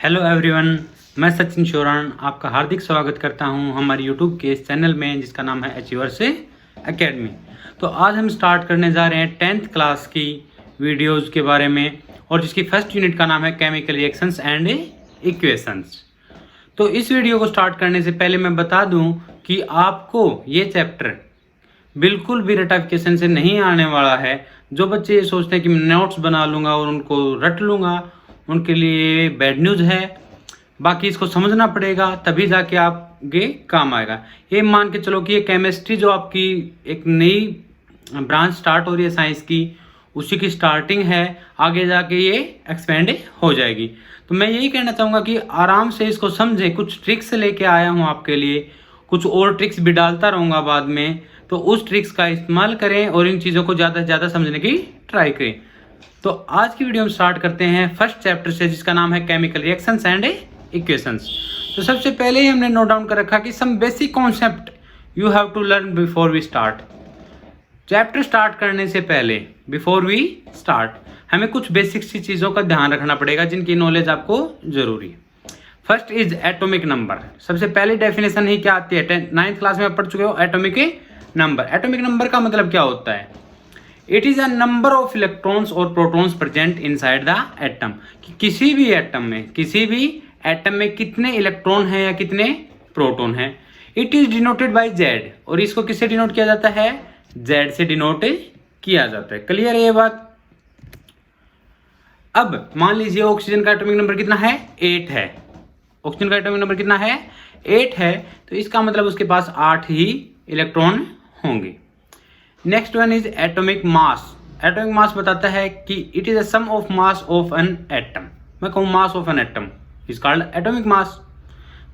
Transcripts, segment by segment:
Hello everyone, मैं सचिन शोरान आपका हार्दिक स्वागत करता हूं हमारे यूट्यूब के इस चैनल में जिसका नाम है अचीवर्स एकेडमी। तो आज हम स्टार्ट करने जा रहे हैं 10th क्लास की वीडियोस के बारे में और जिसकी फर्स्ट यूनिट का नाम है केमिकल रिएक्शंस एंड इक्वेशंस। तो इस वीडियो को स्टार्ट करने से पहले मैं बता दूं कि आपको ये चैप्टर बिल्कुल भी रटाफिकेशन से नहीं आने वाला है। जो बच्चे ये सोचते हैं कि मैं नोट्स बना लूँगा और उनको रट लूँगा, उनके लिए बैड न्यूज़ है। बाकी इसको समझना पड़ेगा तभी जाके आपके काम आएगा। ये मान के चलो कि ये केमिस्ट्री जो आपकी एक नई ब्रांच स्टार्ट हो रही है साइंस की, उसी की स्टार्टिंग है। आगे जाके ये एक्सपेंड हो जाएगी। तो मैं यही कहना चाहूँगा कि आराम से इसको समझें। कुछ ट्रिक्स लेके आया हूँ आपके लिए, कुछ और ट्रिक्स भी डालता रहूँगा बाद में, तो उस ट्रिक्स का इस्तेमाल करें और इन चीज़ों को ज़्यादा से ज़्यादा समझने की ट्राई करें। तो आज की वीडियो हम स्टार्ट करते हैं फर्स्ट चैप्टर से जिसका नाम है केमिकल रिएक्शंस एंड इक्वेशंस। तो सबसे पहले ही हमने नोट डाउन कर रखा कि some basic concept you have to learn before we start. Chapter start करने से पहले, बिफोर वी स्टार्ट, हमें कुछ बेसिक सी चीज़ों का ध्यान रखना पड़ेगा जिनकी नॉलेज आपको जरूरी है। First is atomic number. सबसे पहली डेफिनेशन ही क्या आती है, 9th क्लास में पढ़ चुके हो एटॉमिक नंबर। एटॉमिक नंबर का मतलब क्या होता है? It is a number of electrons और protons present inside the atom. किसी भी एटम में कितने इलेक्ट्रॉन हैं या कितने प्रोटॉन हैं। It is denoted by Z, और इसको किससे डिनोट किया जाता है? जेड से डिनोट किया जाता है। क्लियर है ये बात? अब मान लीजिए ऑक्सीजन का एटॉमिक नंबर कितना है? 8 है। ऑक्सीजन का एटॉमिक नंबर कितना है? 8 है। तो इसका मतलब उसके पास 8 ही इलेक्ट्रॉन होंगे। Next one is atomic mass. Atomic mass बताता है कि it is a sum of mass of an atom. मैं कहूँ mass of an atom is called atomic mass.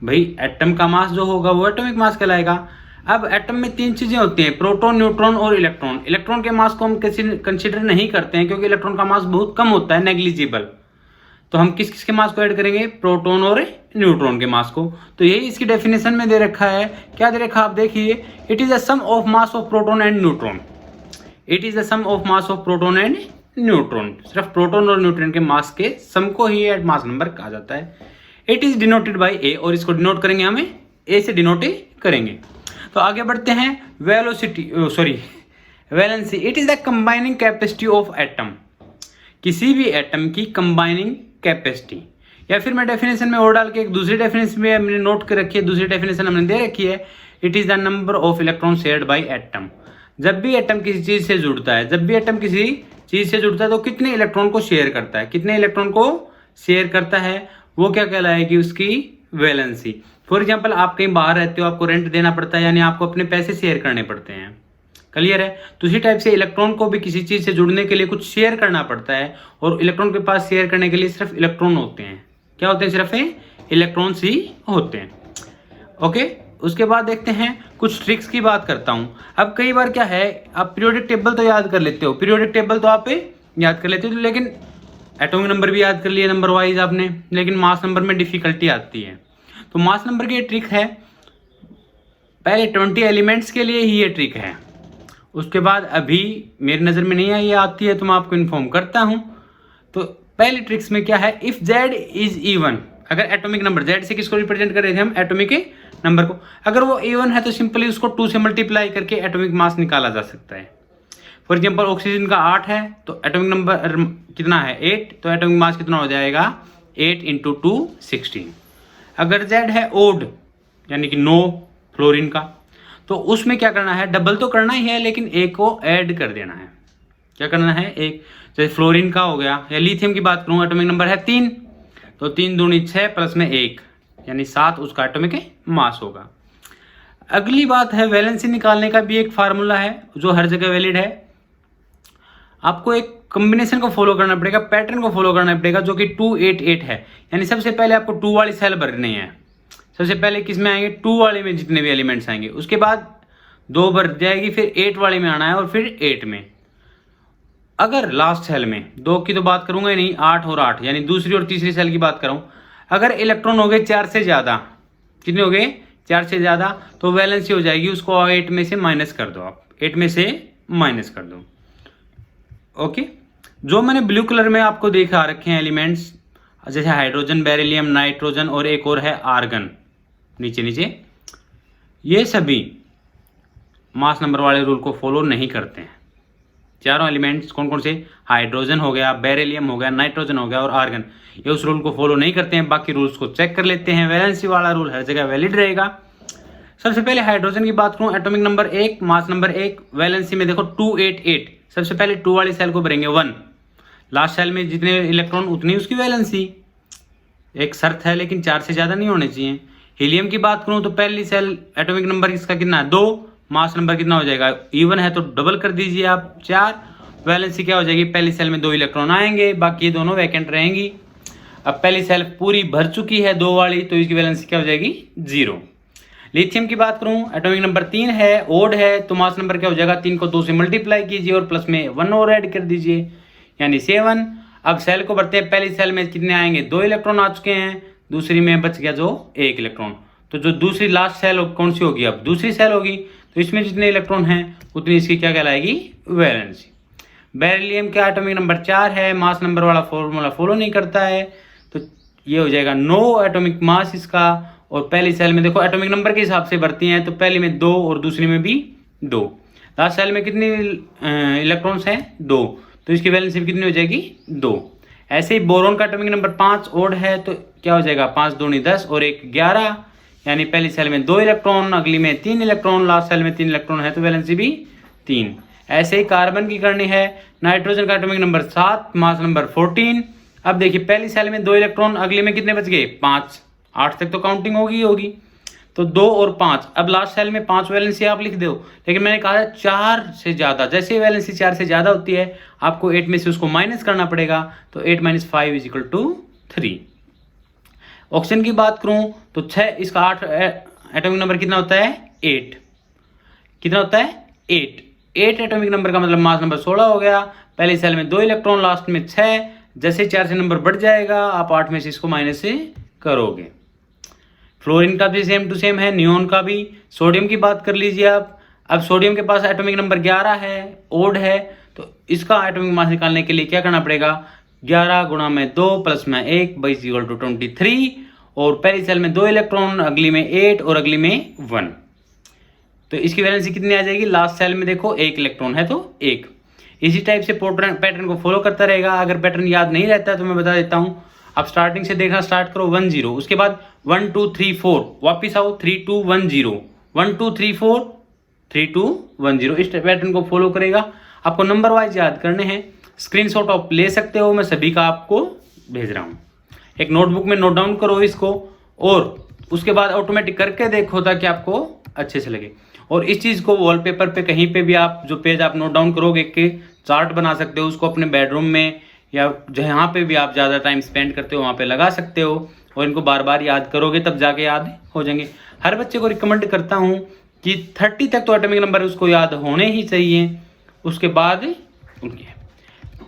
भाई एटम का मास जो होगा वो एटॉमिक मास कहलाएगा। अब एटम में 3 चीजें होती हैं, प्रोटॉन, न्यूट्रॉन और इलेक्ट्रॉन। इलेक्ट्रॉन के मास को हम कंसिडर नहीं करते हैं क्योंकि इलेक्ट्रॉन का मास बहुत कम होता है, नेग्लिजिबल। तो हम किस किस के मास को ऐड करेंगे? प्रोटॉन और न्यूट्रॉन के मास को। तो यही इसकी डेफिनेशन में दे रखा है। क्या दे रखा, आप देखिए, it is a sum of mass of proton and neutron. It is the sum of mass of proton and neutron. सिर्फ प्रोटॉन और न्यूट्रॉन के मास के सम को ही मास नंबर कहा जाता है। इट इज डिनोटेड बाय ए, और इसको डिनोट करेंगे हमें ए से डिनोट करेंगे। तो आगे बढ़ते हैं। Valency. It is the combining capacity of atom. किसी भी एटम की कंबाइनिंग कैपेसिटी, या फिर मैं डेफिनेशन में और डाल के एक दूसरी डेफिनेशन में हमने नोट कर रखी है, दूसरी डेफिनेशन हमने दे रखी है। It is the number of electron shared by atom. जब भी एटम किसी चीज से जुड़ता है, तो कितने इलेक्ट्रॉन को शेयर करता है? कितने इलेक्ट्रॉन को शेयर करता है वो क्या कहलाएगी? उसकी वैलेंसी। फॉर एग्जाम्पल, आप कहीं बाहर रहते हो, आपको रेंट देना पड़ता है, यानी आपको अपने पैसे शेयर करने पड़ते हैं। क्लियर है? तो उसी टाइप से इलेक्ट्रॉन को भी किसी चीज से जुड़ने के लिए कुछ शेयर करना पड़ता है, और इलेक्ट्रॉन के पास शेयर करने के लिए सिर्फ इलेक्ट्रॉन होते हैं। क्या होते हैं? सिर्फ इलेक्ट्रॉन्स ही होते हैं। ओके, उसके बाद देखते हैं, कुछ ट्रिक्स की बात करता हूं। अब कई बार क्या है, आप पीरियोडिक टेबल तो याद कर लेते हो, लेकिन एटॉमिक नंबर भी याद कर लिए नंबर वाइज आपने, लेकिन मास नंबर में डिफिकल्टी आती है। तो मास नंबर की ट्रिक है, पहले 20 एलिमेंट्स के लिए ही ये ट्रिक है। उसके बाद अभी मेरी नज़र में नहीं आई, ये आती है तो मैं आपको इन्फॉर्म करता हूं। तो पहली ट्रिक्स में क्या है, इफ जेड इज इवन। अगर एटॉमिक नंबर, जेड से किसको रिप्रेजेंट कर रहे थे हम? एटॉमिक नंबर को। अगर वो इवन है तो सिंपली उसको 2 से मल्टीप्लाई करके एटॉमिक मास निकाला जा सकता है। फॉर एग्जांपल, ऑक्सीजन का 8 है तो एटॉमिक नंबर कितना है? 8। तो एटॉमिक मास कितना हो जाएगा? 8 × 2 16। अगर जेड है ओड, यानी कि 9 फ्लोरीन का, तो उसमें क्या करना है? डबल तो करना ही है, लेकिन एक को ऐड कर देना है। क्या करना है? एक। जैसे फ्लोरीन का हो गया, या लिथियम की बात करूं, एटॉमिक नंबर है 3, तो 3 दूनी 6 प्लस में 1 यानी 7 उसका एटॉमिक मास होगा। अगली बात है, वैलेंसी निकालने का भी एक फार्मूला है जो हर जगह वैलिड है। आपको एक कॉम्बिनेशन को फॉलो करना पड़ेगा, पैटर्न को फॉलो करना पड़ेगा, जो कि 2 8 8 है। यानी सबसे पहले आपको 2 वाली सेल भरनी है। सबसे पहले किस में आएंगे? 2 वाले में जितने भी एलिमेंट्स आएंगे, उसके बाद 2 भर जाएगी, फिर 8 वाले में आना है, और फिर 8 में। अगर लास्ट सेल में, 2 की तो बात करूंगा ही नहीं, 8 और 8 यानी दूसरी और तीसरी सेल की बात करूं, अगर इलेक्ट्रॉन हो गए 4 से ज्यादा, कितने हो गए? 4 से ज्यादा, तो वैलेंसी हो जाएगी, उसको 8 में से माइनस कर दो। आप 8 में से माइनस कर दो। ओके, जो मैंने ब्लू कलर में आपको दिखा रखे हैं एलिमेंट्स, जैसे हाइड्रोजन, बेरिलियम, नाइट्रोजन और एक और है आर्गन, नीचे नीचे, ये सभी मास नंबर वाले रूल को फॉलो नहीं करते हैं। चारों एलिमेंट्स कौन कौन से, हाइड्रोजन हो गया, बेरिलियम हो गया, नाइट्रोजन हो गया और आर्गन, ये उस रूल को फॉलो नहीं करते हैं। बाकी रूल्स को चेक कर लेते हैं। वैलेंसी वाला रूल हर जगह वैलिड रहेगा। सबसे पहले हाइड्रोजन की बात करूं, atomic number 1, mass number 1, valency में देखो 288। सबसे पहले 2 वाली सेल को भरेंगे 1, लास्ट सेल में जितने इलेक्ट्रॉन उतनी उसकी वैलेंसी। एक शर्त है लेकिन 4 से ज़्यादा नहीं होने चाहिए। हीलियम की बात करूं तो पहली सेल एटॉमिक नंबर इसका कितना है, 2, मास नंबर कितना हो जाएगा, इवन है तो डबल कर दीजिए आप, 4। वैलेंसी क्या हो जाएगी, पहली सेल में 2 इलेक्ट्रॉन आएंगे, बाकी ये दोनों वैकेंट रहेंगी। अब पहली सेल पूरी भर चुकी है 2 वाली, तो इसकी वैलेंसी क्या हो जाएगी, 0। लिथियम की बात करूं, एटॉमिक नंबर 3 है, ओड है, तो मास नंबर क्या हो जाएगा, 3 को 2 से मल्टीप्लाई कीजिए और प्लस में 1 और ऐड कर दीजिए, यानी 7। अब सेल को भरते हैं, पहली सेल में कितने आएंगे, 2 इलेक्ट्रॉन आ चुके हैं, दूसरी में बच गया जो 1 इलेक्ट्रॉन। तो जो दूसरी लास्ट सेल कौन सी होगी, अब दूसरी सेल होगी, तो इसमें जितने इलेक्ट्रॉन हैं उतनी इसकी क्या कहलाएगी, वैलेंसी। बेरिलियम का एटॉमिक नंबर 4 है, मास नंबर वाला फॉर्मूला फॉलो नहीं करता है, तो ये हो जाएगा 9 एटॉमिक मास इसका। और पहली सेल में देखो एटॉमिक नंबर के हिसाब से भरती हैं, तो पहली में 2 और दूसरी में भी 2। लास्ट सेल में कितनी इलेक्ट्रॉन्स हैं, 2, तो इसकी वैलेंसी कितनी हो जाएगी, 2। ऐसे ही बोरोन का एटॉमिक नंबर 5 ओड है, तो क्या हो जाएगा, 5 दूनी 10 और 1 11, यानी पहली सेल में 2 इलेक्ट्रॉन, अगली में 3 इलेक्ट्रॉन, लास्ट सेल में 3 इलेक्ट्रॉन है, तो वैलेंसी भी 3। ऐसे ही कार्बन की करनी है, नाइट्रोजन का एटॉमिक नंबर 7, मास नंबर 14। अब देखिए पहली सेल में 2 इलेक्ट्रॉन, अगली में कितने बच गए, 5, 8 तक तो काउंटिंग होगी, तो 2 और 5। अब लास्ट सेल में 5 वैलेंसी आप लिख दो, लेकिन मैंने कहा 4 से ज़्यादा, जैसे वैलेंसी 4 से ज़्यादा होती है आपको 8 में से उसको माइनस करना पड़ेगा, तो 8 - 5 = 3। ऑक्सीजन की बात करूं तो 6, इसका 8 एटॉमिक नंबर कितना होता है, 8। कितना होता है, 8 एटॉमिक नंबर का मतलब मास नंबर 16 हो गया। पहली सेल में 2 इलेक्ट्रॉन, लास्ट में 6, जैसे 4 से नंबर बढ़ जाएगा आप 8 में से इसको माइनस से करोगे। फ्लोरीन का भी सेम टू सेम है, नियोन का भी। सोडियम की बात कर लीजिए आप। अब सोडियम के पास एटॉमिक नंबर 11 है, ओड है, तो इसका एटॉमिक मास निकालने के लिए क्या करना पड़ेगा, 11 गुणा में 2 प्लस में 1 = 23। और पहली सेल में 2 इलेक्ट्रॉन, अगली में 8 और अगली में 1, तो इसकी वैलेंसी कितनी आ जाएगी, लास्ट सेल में देखो 1 इलेक्ट्रॉन है तो 1। इसी टाइप से पैटर्न को फॉलो करता रहेगा। अगर पैटर्न याद नहीं रहता तो मैं बता देता हूँ, आप स्टार्टिंग से देखना स्टार्ट करो, 1 0, उसके बाद 1 2 3 4, वापिस आओ 3 2 1 0, 1 2 3 4 3 2 1 0। इस पैटर्न को फॉलो करेगा। आपको नंबर वाइज याद करने हैं, स्क्रीनशॉट आप ले सकते हो, मैं सभी का आपको भेज रहा हूँ। एक नोटबुक में नोट डाउन करो इसको, और उसके बाद ऑटोमेटिक करके देखो ताकि आपको अच्छे से लगे। और इस चीज़ को वॉलपेपर पे कहीं पे भी आप जो पेज आप नोट डाउन करोगे के चार्ट बना सकते हो, उसको अपने बेडरूम में या जहाँ पे भी आप ज़्यादा टाइम स्पेंड करते हो वहाँ पे लगा सकते हो, और इनको बार बार याद करोगे तब जाके याद हो जाएंगे। हर बच्चे को रिकमेंड करता हूँ कि 30 तक तो एटॉमिक नंबर उसको याद होने ही चाहिए, उसके बाद उनके।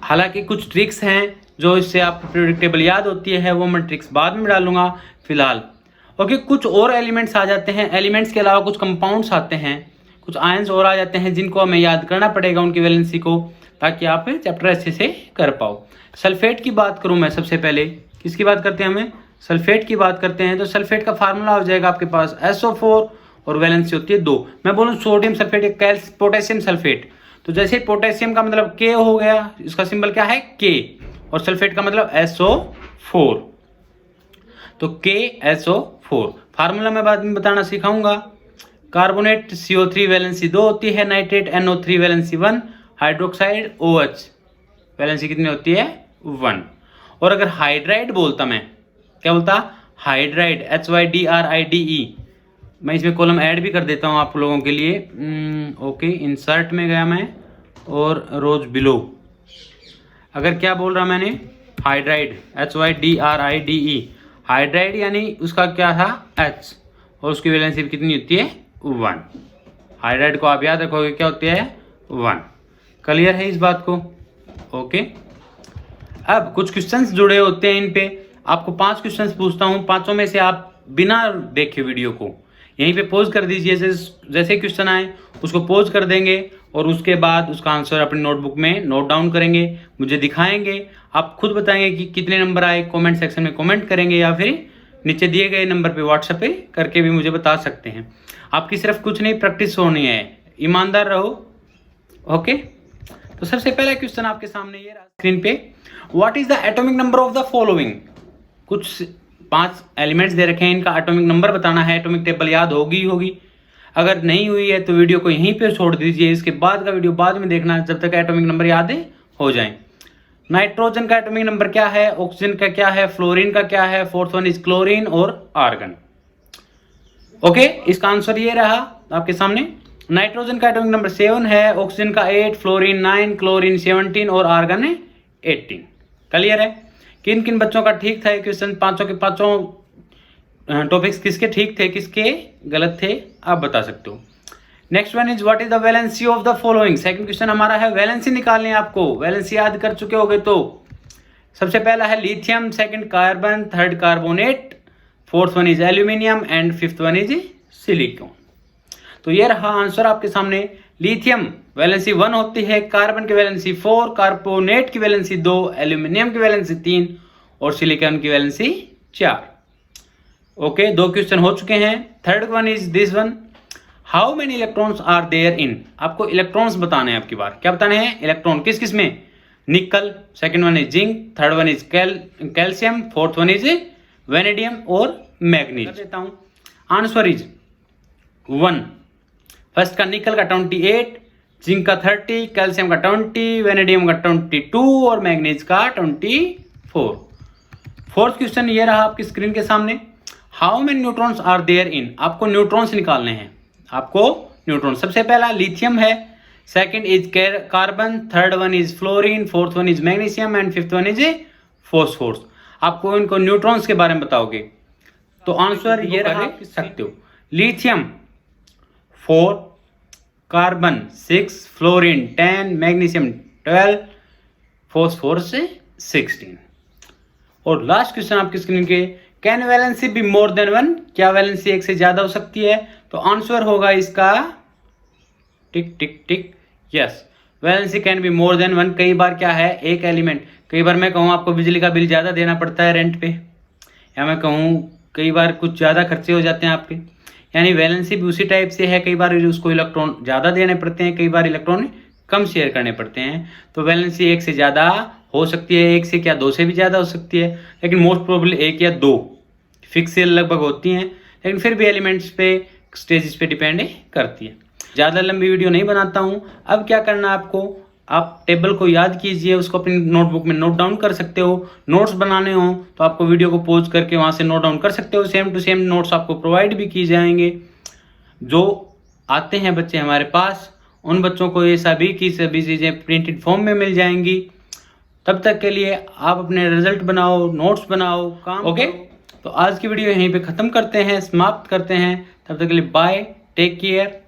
हालांकि कुछ ट्रिक्स हैं जो इससे आपको प्रेडिक्टेबल याद होती है, वो मैं ट्रिक्स बाद में डालूंगा फिलहाल। ओके, कुछ और एलिमेंट्स आ जाते हैं, एलिमेंट्स के अलावा कुछ कंपाउंड्स आते हैं, कुछ आयंस और आ जाते हैं जिनको हमें याद करना पड़ेगा उनकी वैलेंसी को, ताकि आप चैप्टर अच्छे से कर पाओ। सल्फेट की बात करूं मैं सबसे पहले, किसकी बात करते हैं, हमें सल्फेट की बात करते हैं। तो सल्फेट का फार्मूला हो जाएगा आपके पास SO4 और वैलेंसी होती है 2। मैं बोलूँ सोडियम सल्फेट या पोटेशियम सल्फेट, तो जैसे पोटेशियम का मतलब K हो गया, इसका सिंबल क्या है K, और सल्फेट का मतलब SO4, तो KSO4। फार्मूला मैं बाद में बताना सिखाऊंगा। कार्बोनेट CO3 वैलेंसी 2 होती है, nitrate NO3 valency 1, hydroxide OH valency कितनी होती है 1। और अगर हाइड्राइड बोलता, मैं क्या बोलता, हाइड्राइड HYDRIDE, मैं इसमें कॉलम ऐड भी कर देता हूँ आप लोगों के लिए। ओके, इंसर्ट में गया मैं और रोज बिलो। अगर क्या बोल रहा मैंने, हाइड्राइड HYDRIDE, हाइड्राइड यानी उसका क्या था H, और उसकी वैलेंसी कितनी होती है 1। हाइड्राइड को आप याद रखोगे क्या होती है 1। क्लियर है इस बात को? ओके, अब कुछ क्वेश्चंस जुड़े होते हैं इन पे। आपको 5 क्वेश्चंस पूछता हूँ, 5 में से आप बिना देखे वीडियो को यहीं पे पॉज कर दीजिए। जैसे क्वेश्चन आए उसको पॉज कर देंगे और उसके बाद उसका आंसर अपनी नोटबुक में नोट डाउन करेंगे, मुझे दिखाएंगे। आप खुद बताएंगे कि कितने नंबर आए, कमेंट सेक्शन में कमेंट करेंगे या फिर नीचे दिए गए नंबर पे व्हाट्सएप पे करके भी मुझे बता सकते हैं। आपकी सिर्फ कुछ नहीं प्रैक्टिस होनी है, ईमानदार रहो। ओके, तो सबसे पहला क्वेश्चन आपके सामने ये रहा स्क्रीन पे, what is the atomic number of the following. कुछ 5 एलिमेंट्स दे रखे हैं, इनका एटॉमिक नंबर बताना है। एटॉमिक टेबल याद होगी, अगर नहीं हुई है तो वीडियो को यहीं पे छोड़ दीजिए, इसके बाद का वीडियो बाद में देखना जब तक एटॉमिक नंबर याद हो जाए। नाइट्रोजन का एटॉमिक नंबर क्या है, ऑक्सीजन का क्या है, फ्लोरीन का क्या है, फोर्थ वन इज क्लोरीन और आर्गन। ओके, इसका आंसर ये रहा आपके सामने। नाइट्रोजन का एटॉमिक नंबर 7 है, ऑक्सीजन का 8, फ्लोरीन 9, क्लोरीन 17 और आर्गन 18। क्लियर है। किन किन बच्चों का ठीक था ये क्वेश्चन, पांचों के पांचों टॉपिक्स किसके ठीक थे, किसके गलत थे, आप बता सकते हो। Next one is what is the valency of the following. Second question हमारा है वैलेंसी निकालनी है आपको। वैलेंसी याद कर चुके होगे तो सबसे पहला है lithium, second carbon, third carbonate, fourth one is aluminium and fifth one is silicon. तो ये रहा आंसर आपके सामने। लिथियम वैलेंसी 1 होती है, कार्बन की वैलेंसी 4, कार्बोनेट की वैलेंसी 2, एल्यूमिनियम की वैलेंसी 3 और सिलिकॉन की वैलेंसी 4। ओके, 2 क्वेश्चन हो चुके हैं। Third one is this one, how many electrons are there in. आपको इलेक्ट्रॉन्स बताने हैं आपकी बार। क्या बताने हैं, इलेक्ट्रॉन किस किस में, निकल, second one is zinc, third one is calcium, fourth one is vanadium और मैग्नीज। देता हूं, आंसर इज 1। फर्स्ट का निकल का 28, जिंक का 30, कैल्शियम का 20, वेनेडियम का 22 और मैग्नीज का 24। फोर्थ क्वेश्चन ये रहा आपकी स्क्रीन के सामने, how many neutrons are there in. आपको न्यूट्रॉन्स निकालने हैं, आपको न्यूट्रॉन। सबसे पहला लिथियम है, second is carbon, third one is fluorine, fourth one is magnesium and fifth one is phosphorus. आपको इनको न्यूट्रॉन्स के बारे में बताओगे तो आंसर ये रह सकते हो, lithium 4, carbon 6, fluorine 10, magnesium 12, phosphorus 16। और लास्ट क्वेश्चन आपकी स्क्रीन के, can valency B more than 1। क्या वैलेंसी 1 से ज्यादा हो सकती है, तो आंसर होगा इसका tick tick tick, yes, valency can be more than 1। कई बार क्या है, एक एलिमेंट, कई बार मैं कहूँ आपको बिजली का बिल ज्यादा देना पड़ता है रेंट पे, या मैं कहूँ कई बार कुछ ज्यादा खर्चे हो जाते हैं आपके, यानी वैलेंसी भी उसी टाइप से है। कई बार उसको इलेक्ट्रॉन ज्यादा देने पड़ते हैं, कई बार इलेक्ट्रॉन कम शेयर करने पड़ते हैं। तो वैलेंसी 1 से ज्यादा हो सकती है, 1 से क्या 2 से भी ज्यादा हो सकती है, लेकिन मोस्ट प्रोबेबली 1 या 2 फिक्स लगभग होती हैं, लेकिन फिर भी एलिमेंट्स पे, स्टेजेस पे डिपेंड करती है। ज़्यादा लंबी वीडियो नहीं बनाता हूँ। अब क्या करना है आपको, आप टेबल को याद कीजिए, उसको अपनी नोटबुक में नोट डाउन कर सकते हो। नोट्स बनाने हो तो आपको वीडियो को पॉज करके वहाँ से नोट डाउन कर सकते हो। सेम टू सेम नोट्स आपको प्रोवाइड भी किए जाएंगे। जो आते हैं बच्चे हमारे पास, उन बच्चों को ये सभी की सभी चीज़ें प्रिंटेड फॉर्म में मिल जाएंगी। तब तक के लिए आप अपने रिजल्ट बनाओ, नोट्स बनाओ, काम। ओके, तो आज की वीडियो यहीं पे ख़त्म करते हैं, समाप्त करते हैं। तब तक के लिए बाय, टेक केयर।